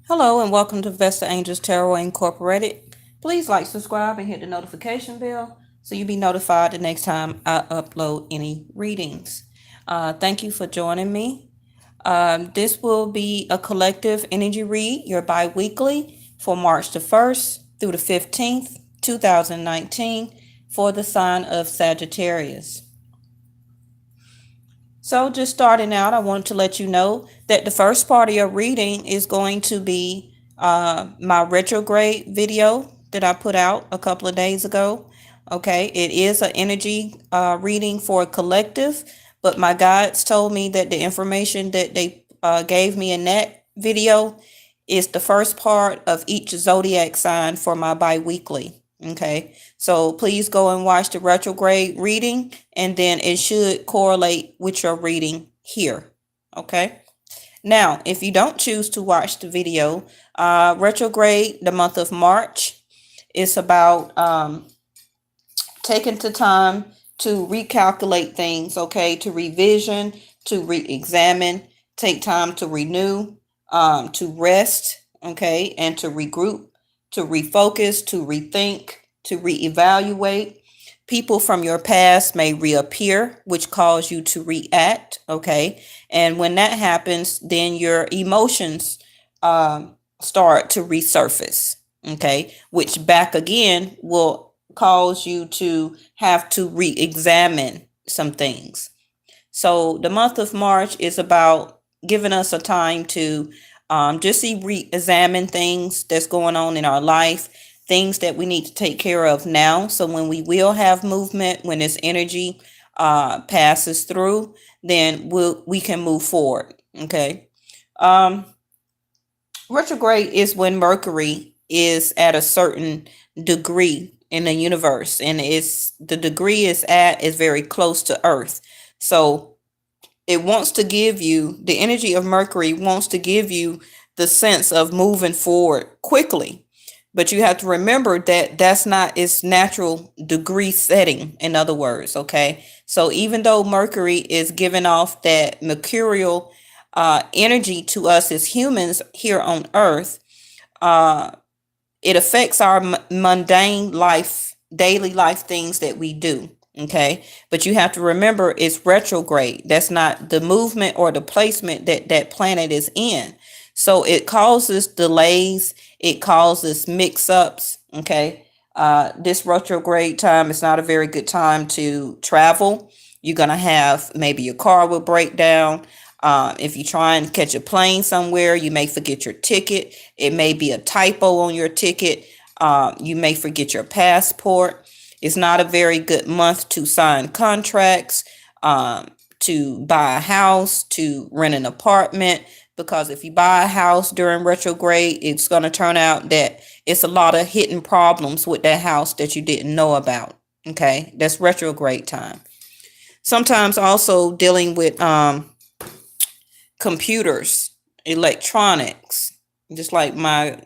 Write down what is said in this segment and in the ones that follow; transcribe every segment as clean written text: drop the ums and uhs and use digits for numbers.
Hello and welcome to Vesta Angels Tarot Incorporated. Please like, subscribe, and hit the notification bell so you'll be notified the next time I upload any readings. Thank you for joining me. This will be a collective energy read, your bi-weekly for March the 1st through the 15th, 2019 for the sign of Sagittarius. So just starting out, I want to let you know that the first part of your reading is going to be my retrograde video that I put out a couple of days ago. Okay, it is an energy reading for a collective, but my guides told me that the information that they gave me in that video is the first part of each zodiac sign for my bi-weekly. Okay, so please go and watch the retrograde reading, and then it should correlate with your reading here. Okay, now if you don't choose to watch the video, retrograde, the month of March, is about taking the time to recalculate things, okay, to revision, to re-examine, take time to renew, to rest, okay, and to regroup, to refocus, to rethink, to reevaluate. People from your past may reappear, which cause you to react, okay? And when that happens, then your emotions start to resurface, okay? Which back again will cause you to have to re-examine some things. So the month of March is about giving us a time to just re-examine things that's going on in our life, things that we need to take care of now. So when we will have movement, when this energy passes through, then we can move forward. Okay. Retrograde is when Mercury is at a certain degree in the universe, and the degree is very close to Earth. So it wants to give you, the energy of Mercury wants to give you the sense of moving forward quickly. But you have to remember that that's not its natural degree setting, in other words, okay? So even though Mercury is giving off that mercurial energy to us as humans here on Earth, it affects our mundane life, daily life things that we do. Okay, but you have to remember it's retrograde. That's not the movement or the placement that that planet is in. So it causes delays. It causes mix-ups. Okay, this retrograde time is not a very good time to travel. You're gonna have, maybe your car will break down. If you try and catch a plane somewhere, you may forget your ticket. It may be a typo on your ticket. You may forget your passport. It's not a very good month to sign contracts, to buy a house, to rent an apartment, because if you buy a house during retrograde, it's going to turn out that it's a lot of hidden problems with that house that you didn't know about. Okay, that's retrograde time. Sometimes also dealing with computers, electronics, just like my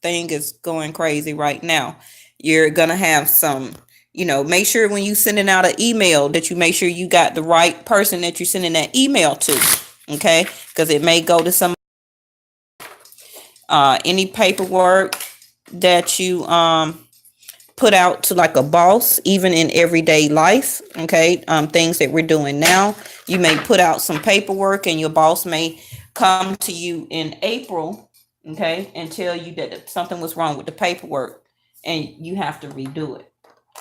thing is going crazy right now. You're going to have some, make sure when you sending out an email that you make sure you got the right person that you're sending that email to. Okay, because it may go to some any paperwork that you put out to like a boss, even in everyday life. Okay, things that we're doing now, you may put out some paperwork and your boss may come to you in April, okay, and tell you that something was wrong with the paperwork and you have to redo it,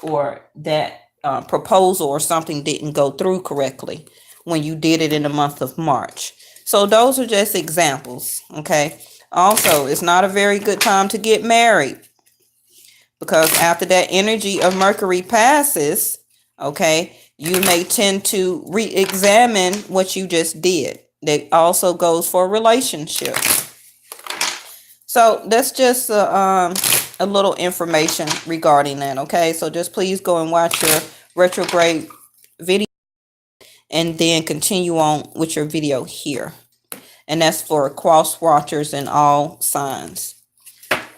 or that proposal or something didn't go through correctly when you did it in the month of March. So those are just examples, okay? Also, it's not a very good time to get married, because after that energy of Mercury passes, okay, you may tend to re-examine what you just did. That also goes for relationships. So that's just a little information regarding that, okay? So just please go and watch your retrograde video and then continue on with your video here. And that's for cross watchers and all signs.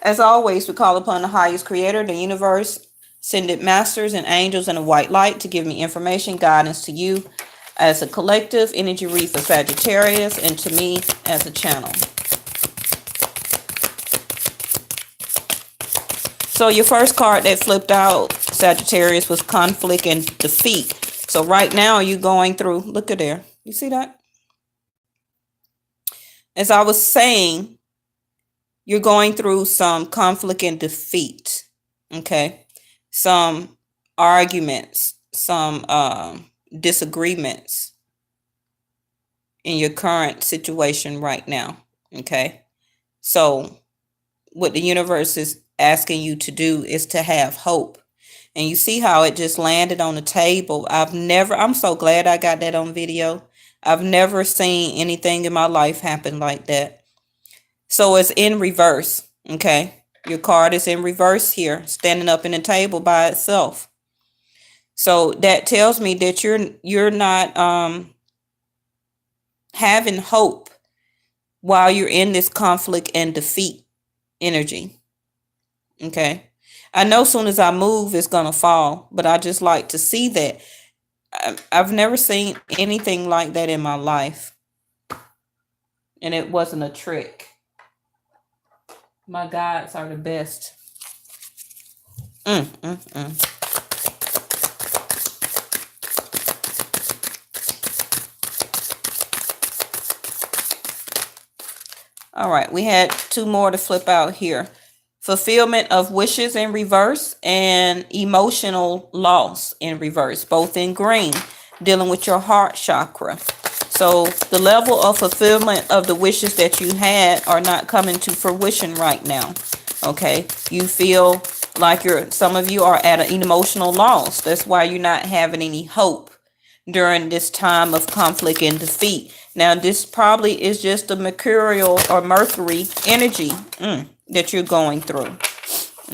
As always, we call upon the highest creator, the universe, ascended masters and angels in a white light to give me information, guidance to you as a collective energy read for Sagittarius, and to me as a channel. So your first card that flipped out, Sagittarius, was conflict and defeat. So right now you're going through, look at there. You see that? As I was saying, you're going through some conflict and defeat. Okay. Some arguments, some disagreements in your current situation right now. Okay. So what the universe is asking you to do is to have hope. And you see how it just landed on the table. I'm so glad I got that on video. I've never seen anything in my life happen like that. So it's in reverse. Okay. Your card is in reverse here, standing up in the table by itself. So that tells me that you're not having hope while you're in this conflict and defeat energy. Okay. I know as soon as I move, it's going to fall, but I just like to see that. I've never seen anything like that in my life. And it wasn't a trick. My guides are the best. All right, we had two more to flip out here. Fulfillment of wishes in reverse and emotional loss in reverse, both in green, dealing with your heart chakra. So the level of fulfillment of the wishes that you had are not coming to fruition right now. Okay, you feel like some of you are at an emotional loss. That's why you're not having any hope during this time of conflict and defeat. Now, this probably is just the mercurial or Mercury energy that you're going through.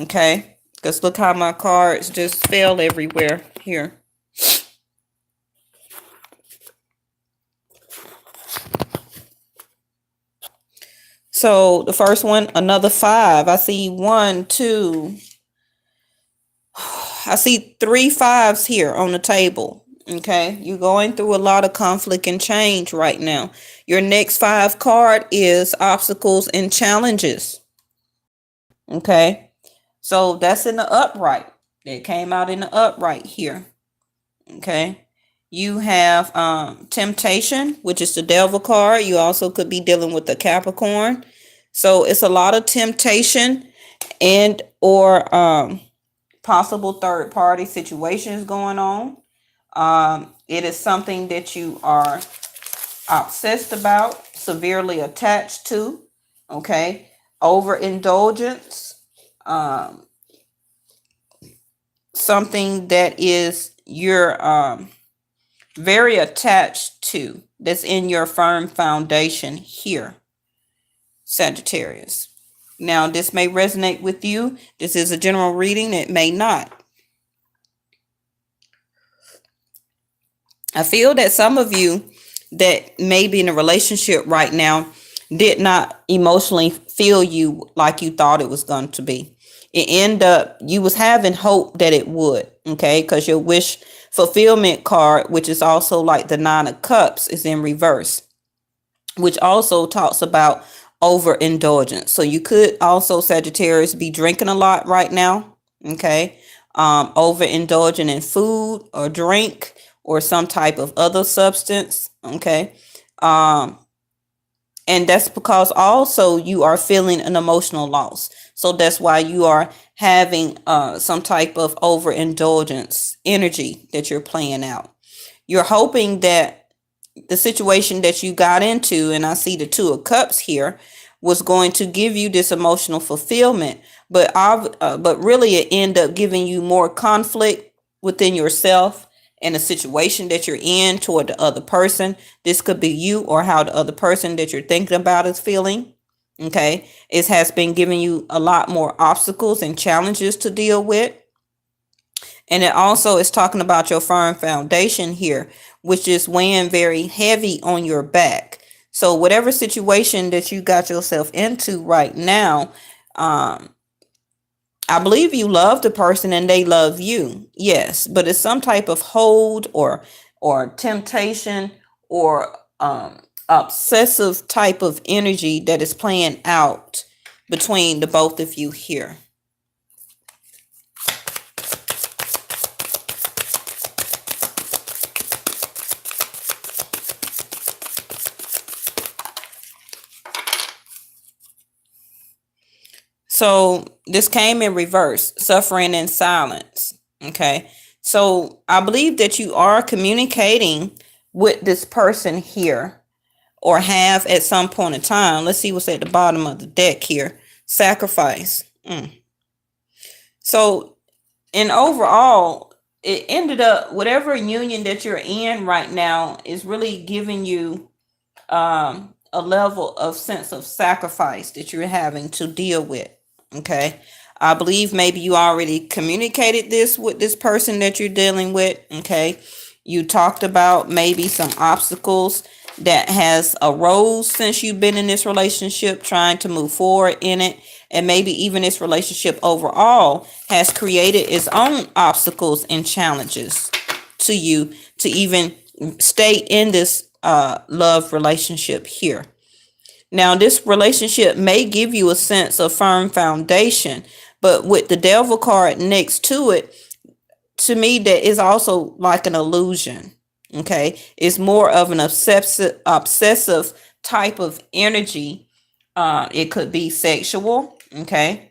Okay, because look how my cards just fell everywhere here. So the first one, another 5. I see 1, 2. I see 3 5s here on the table. Okay, you're going through a lot of conflict and change right now. Your next 5 card is obstacles and challenges. Okay, so that's in the upright. It came out in the upright here. Okay, you have temptation, which is the devil card. You also could be dealing with the Capricorn. So it's a lot of temptation and or possible third party situations going on. It is something that you are obsessed about, severely attached to. Okay, overindulgence, something that is you're very attached to, that's in your firm foundation here, Sagittarius. Now, this may resonate with you. This is a general reading. It may not. I feel that some of you that may be in a relationship right now did not emotionally feel you like you thought it was going to be. It ended up, you was having hope that it would, okay? Because your wish fulfillment card, which is also like the 9 of Cups, is in reverse, which also talks about overindulgence. So you could also, Sagittarius, be drinking a lot right now, okay? Overindulging in food or drink or some type of other substance, okay? And that's because also you are feeling an emotional loss. So that's why you are having some type of overindulgence energy that you're playing out. You're hoping that the situation that you got into, and I see the 2 of Cups here, was going to give you this emotional fulfillment, but really it ended up giving you more conflict within yourself and the situation that you're in toward the other person. This could be you or how the other person that you're thinking about is feeling. Okay, it has been giving you a lot more obstacles and challenges to deal with. And it also is talking about your firm foundation here, which is weighing very heavy on your back. So whatever situation that you got yourself into right now, I believe you love the person and they love you. Yes, but it's some type of hold or temptation or obsessive type of energy that is playing out between the both of you here. So this came in reverse, suffering in silence. Okay. So I believe that you are communicating with this person here, or have at some point in time. Let's see what's at the bottom of the deck here. Sacrifice. So in overall, it ended up, whatever union that you're in right now is really giving you a level of sense of sacrifice that you're having to deal with. Okay. I believe maybe you already communicated this with this person that you're dealing with. Okay. You talked about maybe some obstacles that has arose since you've been in this relationship, trying to move forward in it. And maybe even this relationship overall has created its own obstacles and challenges to you to even stay in this love relationship here. Now, this relationship may give you a sense of firm foundation, but with the devil card next to it, to me, that is also like an illusion. Okay. It's more of an obsessive type of energy. It could be sexual. Okay.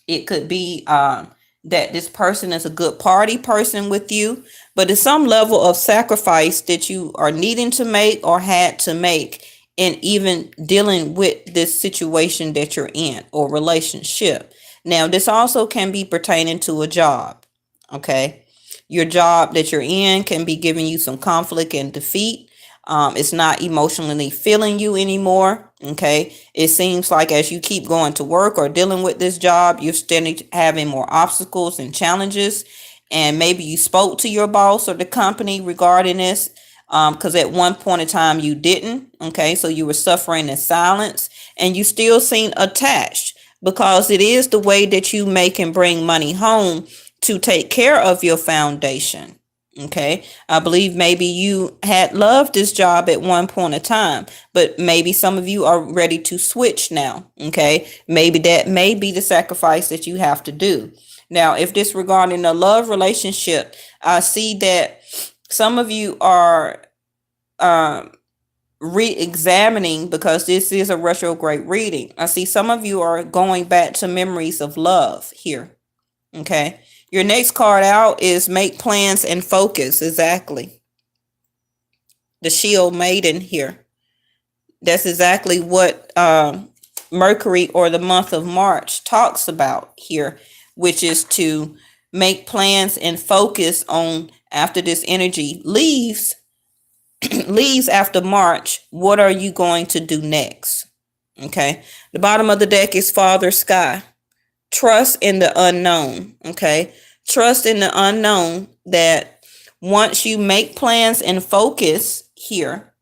It could be that this person is a good party person with you, but it's some level of sacrifice that you are needing to make or had to make in even dealing with this situation that you're in or relationship. Now, this also can be pertaining to a job. Okay. Your job that you're in can be giving you some conflict and defeat. It's not emotionally feeling you anymore. Okay. It seems like as you keep going to work or dealing with this job, you're still having more obstacles and challenges. And maybe you spoke to your boss or the company regarding this, because at one point in time you didn't. Okay. So you were suffering in silence and you still seem attached, because it is the way that you make and bring money home to take care of your foundation. Okay. I believe maybe you had loved this job at one point in time, but maybe some of you are ready to switch now. Okay. Maybe that may be the sacrifice that you have to do. Now, if this regarding a love relationship, I see that some of you are re-examining, because this is a retrograde reading. I see some of you are going back to memories of love here. Okay. Your next card out is make plans and focus. Exactly. The shield maiden here. That's exactly what Mercury, or the month of March, talks about here, which is to make plans and focus on, after this energy leaves after March, what are you going to do next? Okay. The bottom of the deck is Father Sky. Trust in the unknown. Okay. Trust in the unknown, that once you make plans and focus here,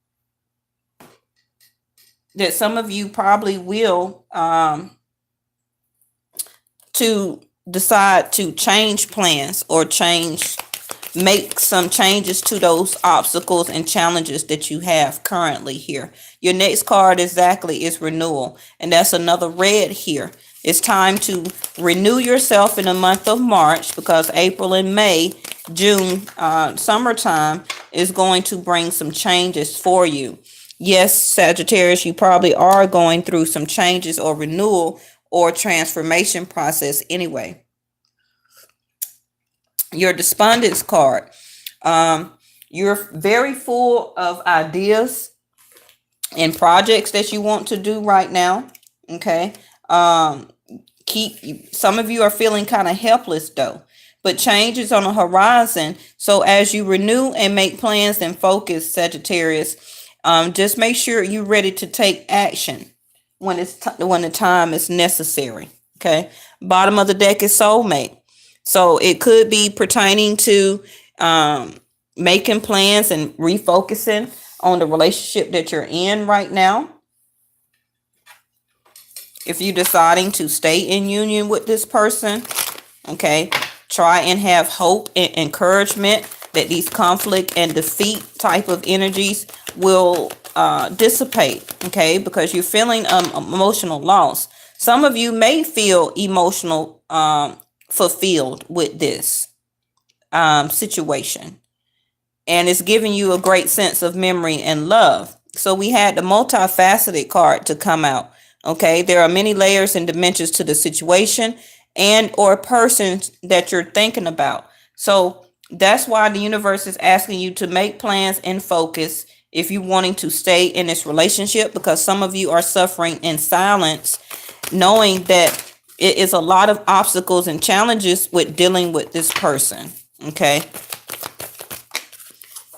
that some of you probably will to decide to change plans or make some changes to those obstacles and challenges that you have currently here. Your next card exactly is renewal, and that's another red here. It's time to renew yourself in the month of March, because April and May, June, summertime is going to bring some changes for you. Yes, Sagittarius, you probably are going through some changes or renewal or transformation process anyway. Your despondence card. You're very full of ideas and projects that you want to do right now. Okay. Some of you are feeling kind of helpless though, but change is on the horizon. So as you renew and make plans and focus, Sagittarius, just make sure you're ready to take action when the time is necessary. Okay. Bottom of the deck is soulmate. So it could be pertaining to making plans and refocusing on the relationship that you're in right now. If you're deciding to stay in union with this person, okay, try and have hope and encouragement that these conflict and defeat type of energies will dissipate, okay, because you're feeling emotional loss. Some of you may feel emotional fulfilled with this situation, and it's giving you a great sense of memory and love. So we had the multifaceted card to come out, Okay, there are many layers and dimensions to the situation and or person that you're thinking about. So that's why the universe is asking you to make plans and focus if you're wanting to stay in this relationship, because some of you are suffering in silence, knowing that it is a lot of obstacles and challenges with dealing with this person. Okay.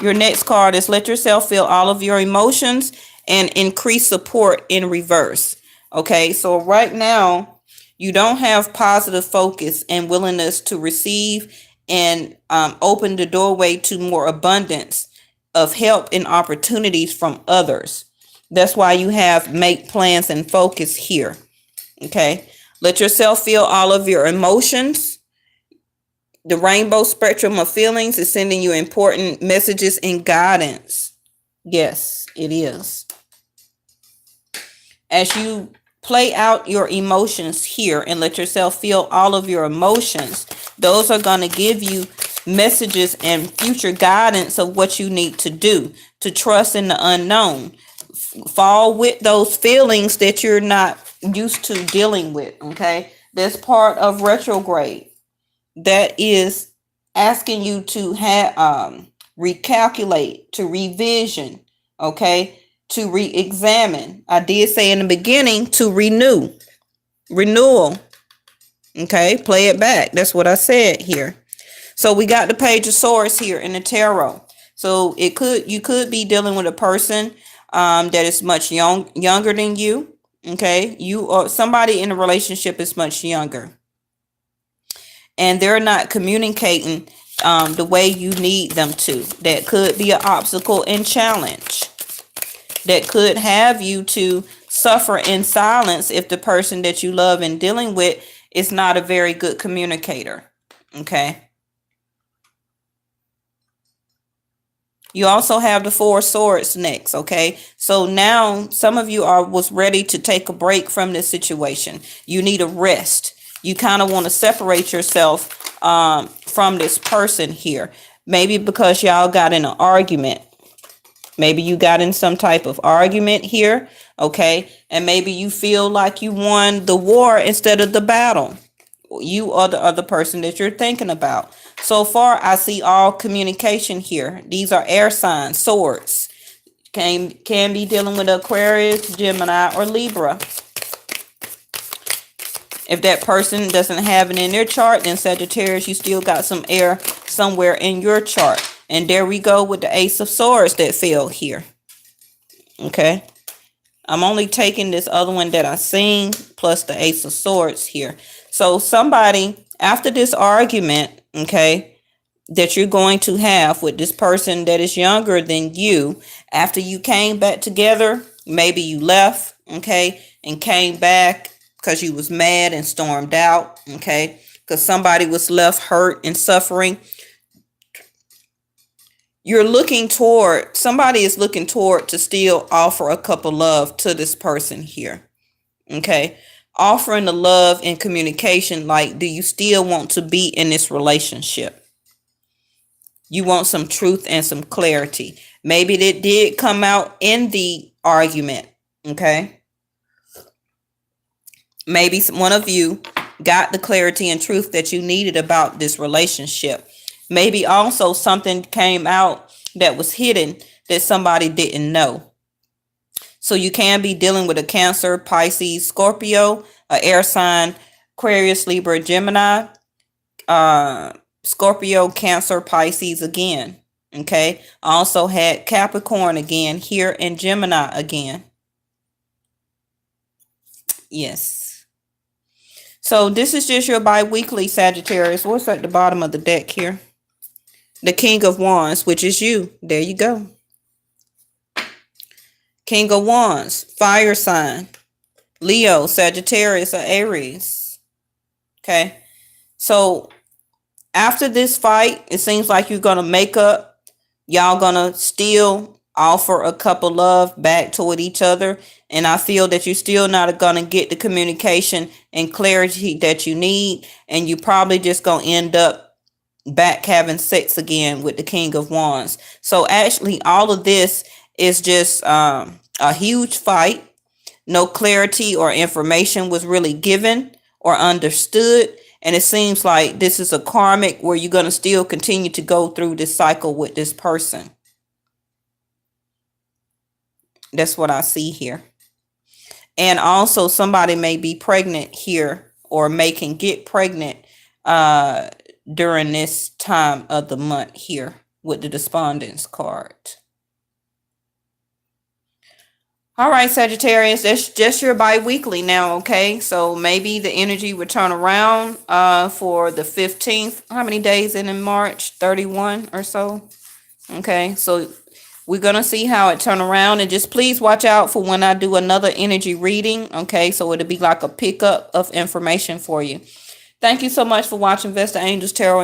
Your next card is let yourself feel all of your emotions and increase support in reverse. Okay, so right now you don't have positive focus and willingness to receive and open the doorway to more abundance of help and opportunities from others. That's why you have make plans and focus here. Okay, let yourself feel all of your emotions. The rainbow spectrum of feelings is sending you important messages and guidance. Yes, it is. As you play out your emotions here and let yourself feel all of your emotions, those are going to give you messages and future guidance of what you need to do to trust in the unknown. Fall with those feelings that you're not used to dealing with. Okay, that's part of retrograde. That is asking you to have recalculate, to revision, okay, to re-examine. I did say in the beginning to renew, renewal. Okay, play it back. That's what I said here. So we got the Page of Swords here in the tarot. So you could be dealing with a person that is much younger than you. Okay, you or somebody in a relationship is much younger, and they're not communicating the way you need them to. That could be an obstacle and challenge that could have you to suffer in silence if the person that you love and dealing with is not a very good communicator. Okay. You also have the Four of Swords next. Okay. So now some of you was ready to take a break from this situation. You need a rest. You kind of want to separate yourself from this person here. Maybe because y'all got in an argument. Maybe you got in some type of argument here. Okay. And maybe you feel like you won the war instead of the battle. You or the other person that you're thinking about. So far, I see all communication here. These are air signs, swords. Can be dealing with Aquarius, Gemini, or Libra. If that person doesn't have it in their chart, then Sagittarius, you still got some air somewhere in your chart. And there we go with the Ace of Swords that fell here. Okay. I'm only taking this other one that I seen plus the Ace of Swords here. So somebody, after this argument, okay, that you're going to have with this person that is younger than you, after you came back together, maybe you left, okay, and came back because you was mad and stormed out, okay, because somebody was left hurt and suffering. Somebody is looking toward to still offer a cup of love to this person here. Okay. Offering the love and communication, like, do you still want to be in this relationship? You want some truth and some clarity. Maybe that did come out in the argument. Okay. Maybe one of you got the clarity and truth that you needed about this relationship. Maybe also something came out that was hidden that somebody didn't know. So you can be dealing with a Cancer, Pisces, Scorpio, an air sign, Aquarius, Libra, Gemini, Scorpio, Cancer, Pisces again. Okay. I also had Capricorn again here and Gemini again. Yes. So this is just your bi-weekly Sagittarius. What's at the bottom of the deck here? The King of Wands, which is you. There you go. King of Wands, fire sign, Leo, Sagittarius, or Aries. Okay. So after this fight, it seems like you're going to make up. Y'all going to still offer a cup of love back toward each other. And I feel that you're still not going to get the communication and clarity that you need. And you probably just going to end up back having sex again with the King of Wands. So actually all of this is just a huge fight no clarity or information was really given or understood. And it seems like this is a karmic where you're going to still continue to go through this cycle with this person. That's what I see here. And also somebody may be pregnant here or may can get pregnant during this time of the month here with the despondence card. All right, Sagittarius, that's just your bi-weekly now, okay? So maybe the energy would turn around for the 15th. How many days in March? 31 or so. Okay, so we're going to see how it turn around. And just please watch out for when I do another energy reading, okay? So it'll be like a pickup of information for you. Thank you so much for watching Vesta Angels Tarot.